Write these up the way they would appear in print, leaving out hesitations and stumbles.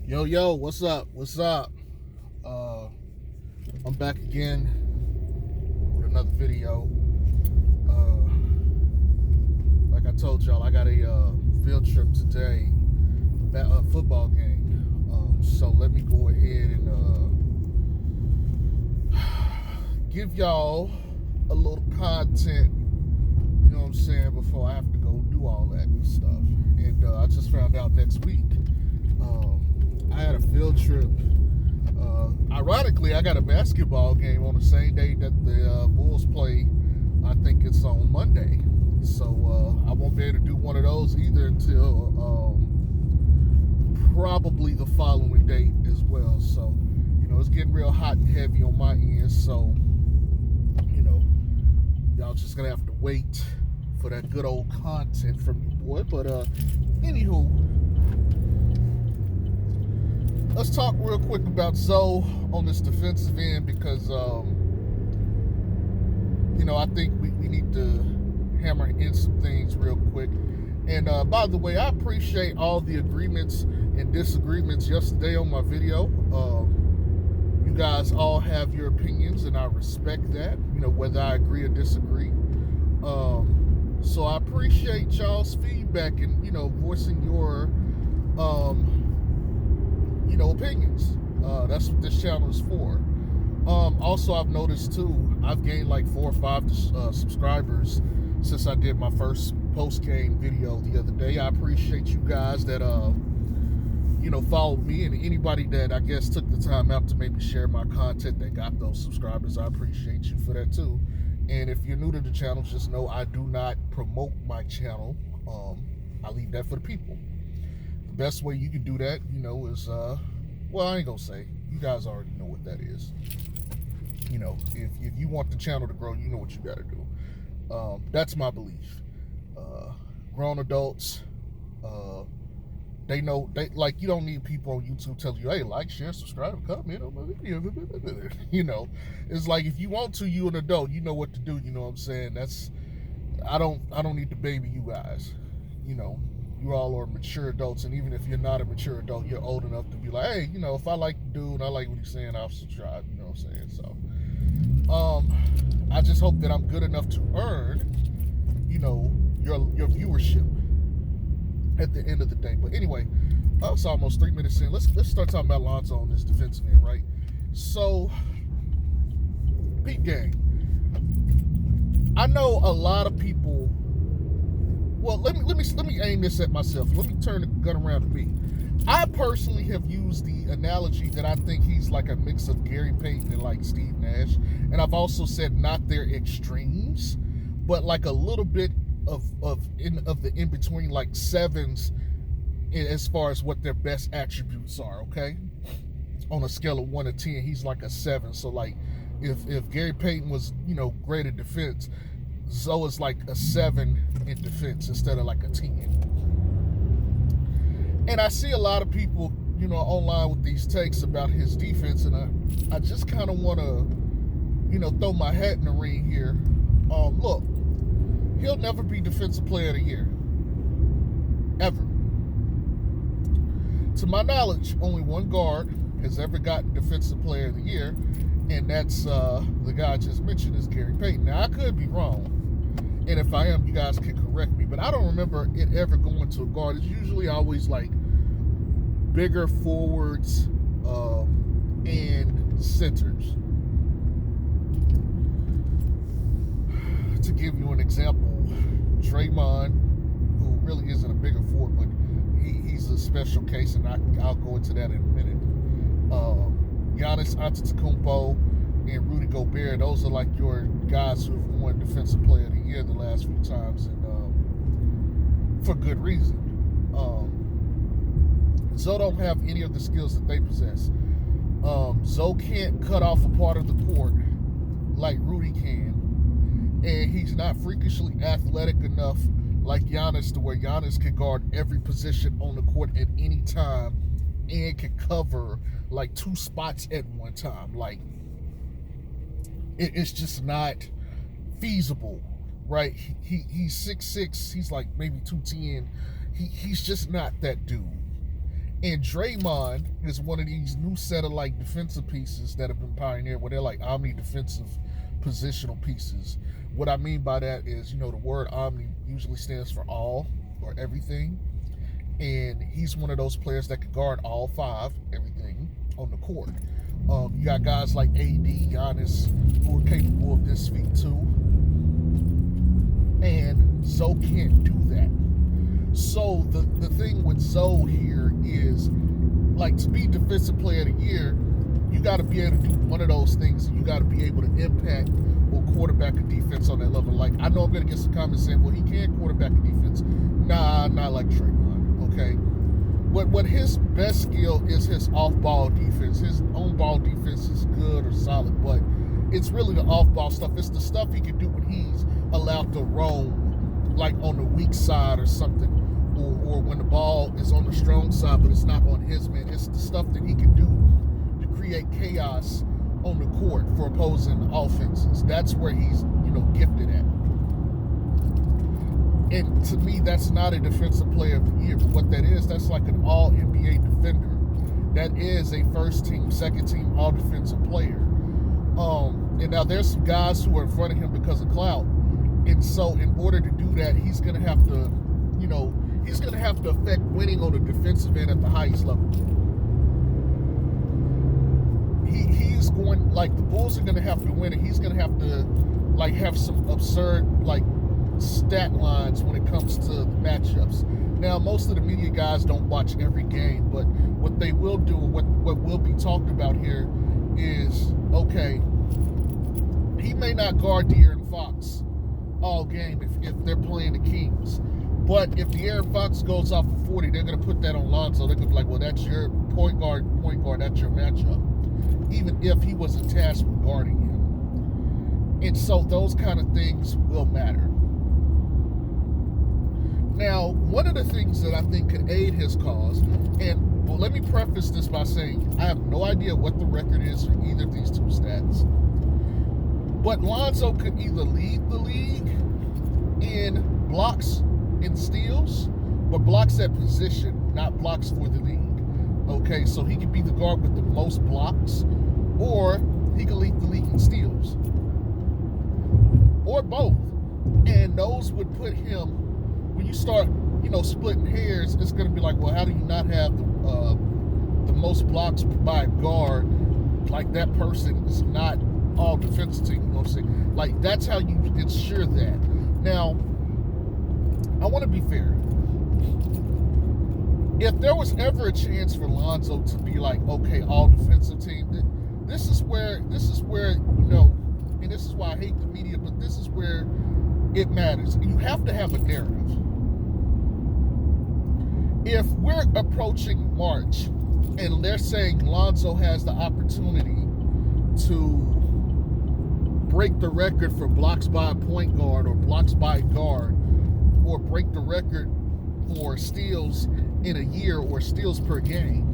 Yo, what's up? What's up? I'm back again with another video. Uh, like I told y'all, I got a field trip today, a football game. So let me go ahead and give y'all a little content, you know what I'm saying, before I have to go do all that good stuff. And I just found out next week, I had a field trip. Ironically, I got a basketball game on the same day that the Bulls play. I think it's on Monday. So I won't be able to do one of those either until probably the following date as well. So, it's getting real hot and heavy on my end. So, y'all just going to have to wait for that good old content from your boy. But anywho, let's talk real quick about Zoe on this defensive end because, I think we need to hammer in some things real quick. And by the way, I appreciate all the agreements and disagreements yesterday on my video. You guys all have your opinions, and I respect that, whether I agree or disagree. So I appreciate y'all's feedback and, voicing your, opinions. That's what this channel is for. Also, I've noticed too, I've gained like 4 or 5 subscribers since I did my first post-game video the other day. I appreciate you guys that, followed me, and anybody that I guess took the time out to maybe share my content that got those subscribers. I appreciate you for that too. And if you're new to the channel, just know I do not promote my channel. I leave that for the people. The best way you can do that, is, well, I ain't gonna say. You guys already know what that is. If you want the channel to grow, you know what you gotta do. That's my belief. Grown adults, they know, you don't need people on YouTube telling you, hey, like, share, subscribe, comment on my video. It's like, if you want to, you an adult, you know what to do. You know what I'm saying? I don't need to baby you guys. You all are mature adults, and even if you're not a mature adult, you're old enough to be like, hey, if I like the dude, I like what he's saying, I'll subscribe. You know what I'm saying? So, I just hope that I'm good enough to earn, your viewership at the end of the day. But anyway, it's almost 3 minutes in. Let's start talking about Lonzo on this defensive end, right? So, peep game. I know a lot of people. Well, let me aim this at myself. Let me turn the gun around to me. I personally have used the analogy that I think he's like a mix of Gary Payton and like Steve Nash, and I've also said not their extremes, but like a little bit of the in between, like sevens, as far as what their best attributes are. Okay, on a scale of 1 to 10, he's like a 7. So like, if Gary Payton was great at defense, Zoe is like a 7 in defense instead of like a 10. And I see a lot of people, online with these takes about his defense, and I just kind of want to, throw my hat in the ring here. Look, he'll never be Defensive Player of the Year. Ever. To my knowledge, only one guard has ever gotten Defensive Player of the Year, and that's the guy I just mentioned, is Gary Payton. Now, I could be wrong, and if I am, you guys can correct me, but I don't remember it ever going to a guard. It's usually always like bigger forwards and centers. To give you an example, Draymond, who really isn't a bigger forward, but he's a special case, and I'll go into that in a minute. Giannis Antetokounmpo and Rudy Gobert, those are like your guys who've won Defensive Player of the Year the last few times, and for good reason. Zoe don't have any of the skills that they possess. Zoe can't cut off a part of the court like Rudy can, and he's not freakishly athletic enough like Giannis to where Giannis can guard every position on the court at any time and can cover like 2 spots at one time. Like, it's just not feasible, right? He's 6'6", he's like maybe 210. He's just not that dude. And Draymond is one of these new set of like defensive pieces that have been pioneered, where they're like omni defensive positional pieces. What I mean by that is, the word omni usually stands for all or everything. And he's one of those players that can guard all five, everything on the court. You got guys like AD, Giannis, who are capable of this feat too. And Zoe can't do that. So the thing with Zoe here is, like, to be Defensive Player of the Year, you got to be able to do one of those things. You got to be able to impact or quarterback a defense on that level. Like, I know I'm going to get some comments saying, well, he can't quarterback a defense. Nah, not like Draymond, okay? What his best skill is his off-ball defense. His on-ball defense is good or solid, but it's really the off-ball stuff. It's the stuff he can do when he's allowed to roam, like on the weak side or something, or when the ball is on the strong side, but it's not on his man. It's the stuff that he can do to create chaos on the court for opposing offenses. That's where he's, gifted at. And to me, that's not a Defensive Player of the Year. But what that is, that's like an all-NBA defender. That is a first-team, second-team, all-defensive player. And now there's some guys who are in front of him because of clout. And so in order to do that, he's going to have to, he's going to have to affect winning on the defensive end at the highest level. He's going, like, the Bulls are going to have to win, and he's going to have to, like, have some absurd, like, stat lines when it comes to the matchups. Now, most of the media guys don't watch every game, but what they will do, what will be talked about here is, okay, he may not guard De'Aaron Fox all game if they're playing the Kings. But if De'Aaron Fox goes off for 40, they're going to put that on Lonzo. They're going to be like, well, that's your point guard, that's your matchup, even if he wasn't tasked with guarding him. And so those kind of things will matter. Now, one of the things that I think could aid his cause, and let me preface this by saying I have no idea what the record is for either of these two stats, but Lonzo could either lead the league in blocks and steals, but blocks at position, not blocks for the league. Okay, so he could be the guard with the most blocks, or he could lead the league in steals, or both. And those would put him, when you start, splitting hairs, it's going to be like, well, how do you not have the most blocks by a guard? Like, that person is not all defensive team, Like, that's how you ensure that. Now, I want to be fair. If there was ever a chance for Lonzo to be like, okay, all defensive team, this is where, and this is why I hate the media, but this is where it matters. You have to have a narrative. If we're approaching March and they're saying Lonzo has the opportunity to break the record for blocks by a point guard or blocks by a guard, or break the record for steals in a year or steals per game,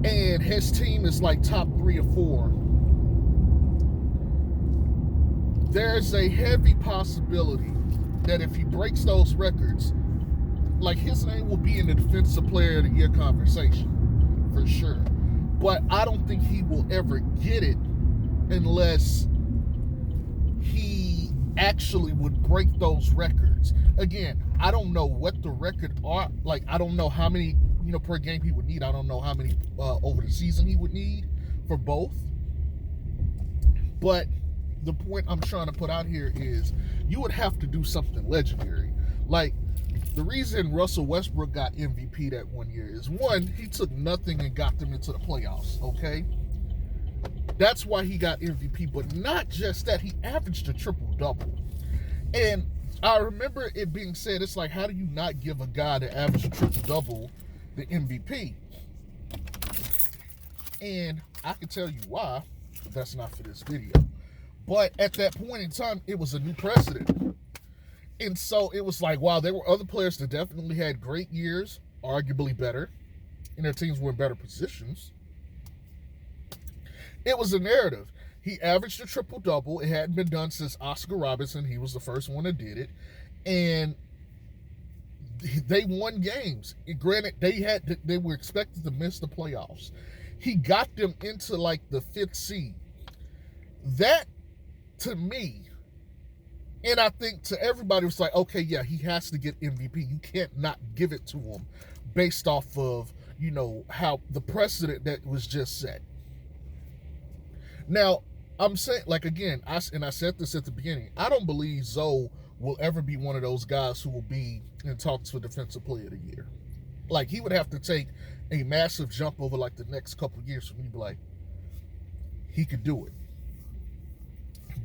and his team is like top 3 or 4, there's a heavy possibility that if he breaks those records, like, his name will be in the Defensive Player of the Year conversation for sure. But I don't think he will ever get it unless he actually would break those records. Again, I don't know what the record are. Like, I don't know how many, per game he would need. I don't know how many over the season he would need for both. But the point I'm trying to put out here is you would have to do something legendary. Like, the reason Russell Westbrook got MVP that one year is, one, he took nothing and got them into the playoffs, okay? That's why he got MVP, but not just that, he averaged a triple-double. And I remember it being said, it's like, how do you not give a guy that averaged a triple-double the MVP? And I can tell you why, but that's not for this video. But at that point in time, it was a new precedent. And so it was like, wow, there were other players that definitely had great years, arguably better, and their teams were in better positions. It was a narrative. He averaged a triple-double. It hadn't been done since Oscar Robertson. He was the first one that did it. And they won games. Granted, they were expected to miss the playoffs. He got them into like the 5th seed. That, to me, and I think to everybody, was like, okay, yeah, he has to get MVP. You can't not give it to him based off of, how the precedent that was just set. Now, I'm saying, like, again, I said this at the beginning, I don't believe Zoe will ever be one of those guys who will be in talks for Defensive Player of the Year. Like, he would have to take a massive jump over, like, the next couple of years for me to be like, he could do it.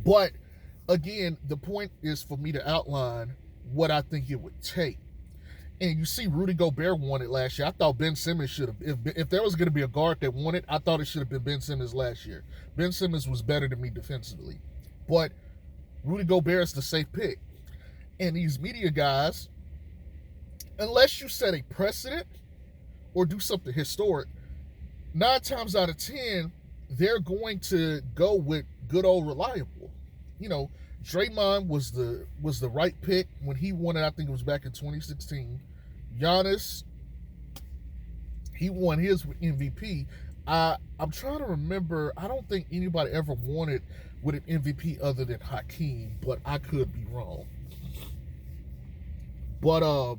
But again, the point is for me to outline what I think it would take. And you see Rudy Gobert won it last year. I thought Ben Simmons should have. If there was going to be a guard that won it, I thought it should have been Ben Simmons last year. Ben Simmons was better than me defensively. But Rudy Gobert is the safe pick. And these media guys, unless you set a precedent or do something historic, 9 times out of 10, they're going to go with good old reliable. Draymond was the right pick when he won it. I think it was back in 2016. Giannis, he won his MVP. I'm trying to remember. I don't think anybody ever won it with an MVP other than Hakeem, but I could be wrong. But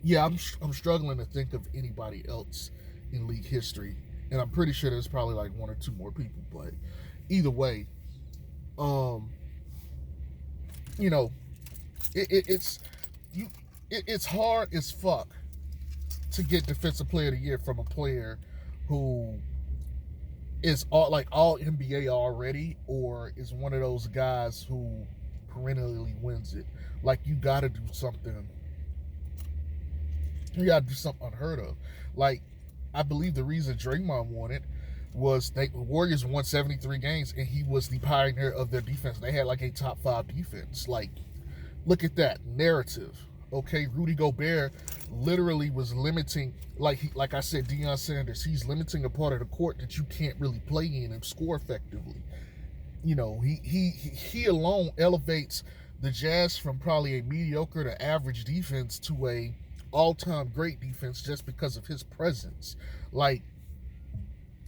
yeah, I'm struggling to think of anybody else in league history. And I'm pretty sure there's probably like 1 or 2 more people, but either way, it's hard as fuck to get Defensive Player of the Year from a player who is all NBA already, or is one of those guys who perennially wins it. Like, you got to do something. You got to do something unheard of. Like, I believe the reason Draymond won it was the Warriors won 73 games, and he was the pioneer of their defense. They had like a top 5 defense. Like, look at that narrative. Okay, Rudy Gobert literally was limiting, like I said, Deion Sanders. He's limiting a part of the court that you can't really play in and score effectively. He alone elevates the Jazz from probably a mediocre to average defense to a all-time great defense just because of his presence. Like,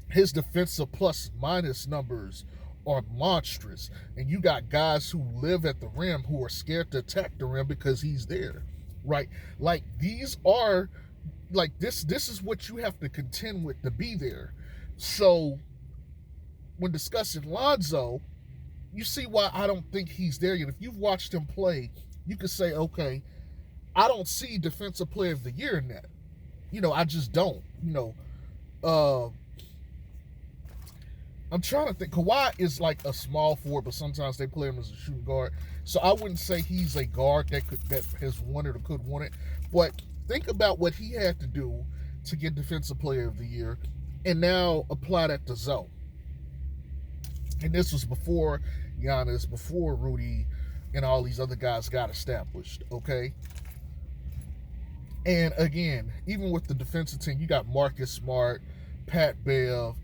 his defensive plus minus numbers are monstrous, and you got guys who live at the rim who are scared to attack the rim because he's there, right? Like, these are like this is what you have to contend with to be there. So when discussing Lonzo, you see why I don't think he's there yet. If you've watched him play, you could say, okay, I don't see Defensive Player of the Year in that. I just don't. I'm trying to think. Kawhi is like a small forward, but sometimes they play him as a shooting guard. So I wouldn't say he's a guard that has won it or could win it. But think about what he had to do to get Defensive Player of the Year, and now apply that to Zoe. And this was before Giannis, before Rudy, and all these other guys got established. Okay. And again, even with the defensive team, you got Marcus Smart, Pat Bev,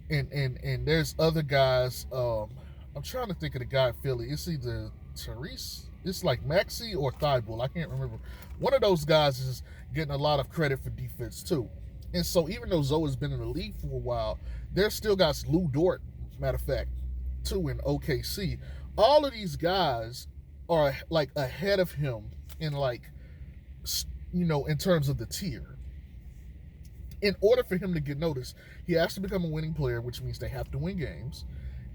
and there's other guys. I'm trying to think of the guy in Philly. It's either Therese, it's like Maxey or Thibault. I can't remember. One of those guys is getting a lot of credit for defense too. And so even though Zoe has been in the league for a while, there's still got Lou Dort, matter of fact, too, in OKC. All of these guys are like ahead of him in in terms of the tier. In order for him to get noticed, he has to become a winning player, which means they have to win games.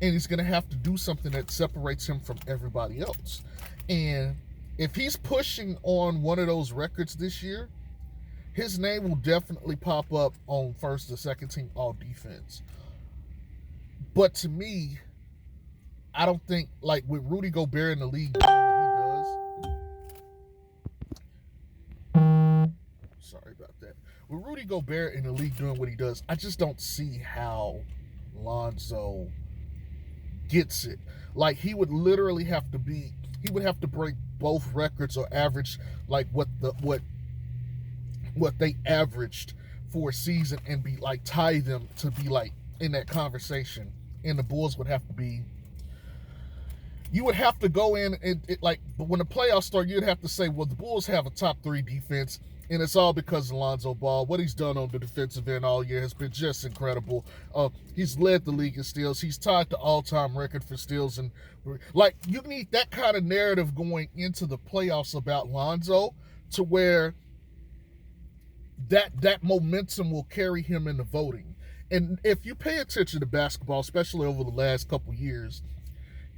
And he's going to have to do something that separates him from everybody else. And if he's pushing on one of those records this year, his name will definitely pop up on first or second team all defense. But to me, I don't think, like with Rudy Gobert in the league doing what he does. Sorry about that. With Rudy Gobert in the league doing what he does, I just don't see how Lonzo gets it. Like, he would literally have to break both records or average like what they averaged for a season and be like tie them to be like in that conversation. And the Bulls would have to be you would have to go in and like, but when the playoffs start, you'd have to say, well, the Bulls have a top 3 defense, and it's all because of Lonzo Ball. What he's done on the defensive end all year has been just incredible. He's led the league in steals. He's tied the all-time record for steals, and like, you need that kind of narrative going into the playoffs about Lonzo, to where that momentum will carry him in the voting. And if you pay attention to basketball, especially over the last couple years,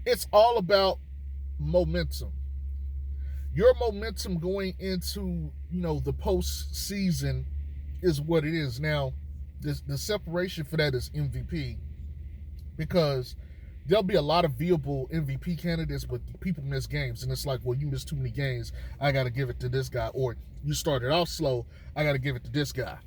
it's all about momentum. Your momentum going into, the postseason is what it is. Now, the separation for that is MVP, because there'll be a lot of viable MVP candidates, but people miss games, and it's like, well, you missed too many games, I got to give it to this guy, or you started off slow, I got to give it to this guy,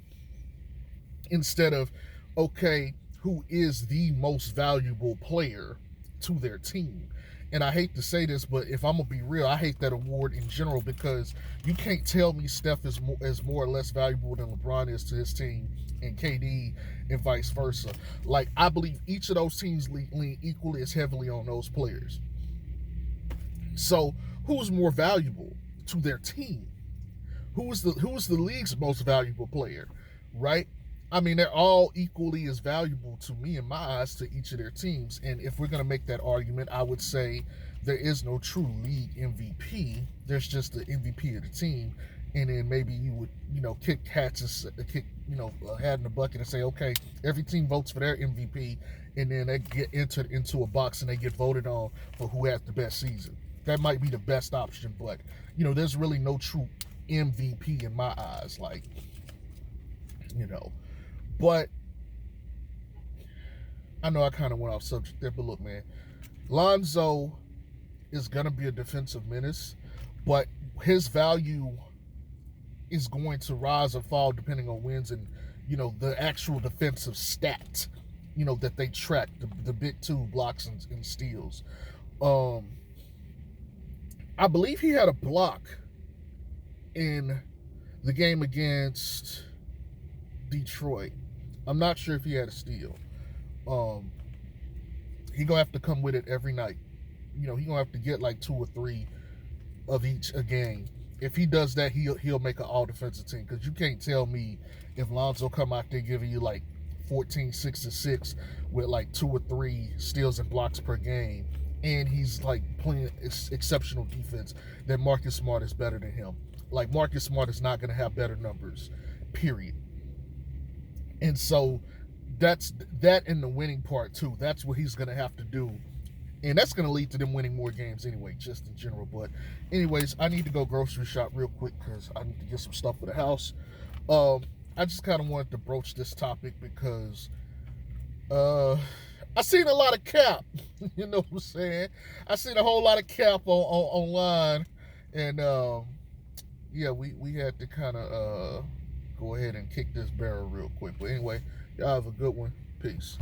instead of, okay, who is the most valuable player to their team. And I hate to say this, but if I'm gonna be real, I hate that award in general, because you can't tell me Steph is more or less valuable than LeBron is to his team, and KD, and vice versa. Like, I believe each of those teams lean equally as heavily on those players. So who's more valuable to their team? Who's the league's most valuable player, right? I mean, they're all equally as valuable to me, in my eyes, to each of their teams. And if we're going to make that argument, I would say there is no true league MVP. There's just the MVP of the team. And then maybe you would, kick hats and kick, a hat in the bucket and say, okay, every team votes for their MVP. And then they get entered into a box and they get voted on for who has the best season. That might be the best option. But, there's really no true MVP in my eyes. Like, But I know I kind of went off subject there, but look, man, Lonzo is going to be a defensive menace, but his value is going to rise or fall depending on wins and, the actual defensive stat, that they track, the big 2 blocks and steals. I believe he had a block in the game against Detroit. I'm not sure if he had a steal. He gonna have to come with it every night. He gonna have to get like 2 or 3 of each a game. If he does that, he'll make an all defensive team. Because you can't tell me if Lonzo come out there giving you like 14, 6, and 6 with like 2 or 3 steals and blocks per game, and he's like playing exceptional defense, that Marcus Smart is better than him. Like, Marcus Smart is not gonna have better numbers, period. And so that's that in the winning part too. That's what he's going to have to do. And that's going to lead to them winning more games anyway, just in general. But anyways, I need to go grocery shop real quick because I need to get some stuff for the house. I just kind of wanted to broach this topic because I seen a lot of cap. You know what I'm saying? I seen a whole lot of cap online. And yeah, we had to kind of go ahead and kick this barrel real quick. But anyway, y'all have a good one. Peace.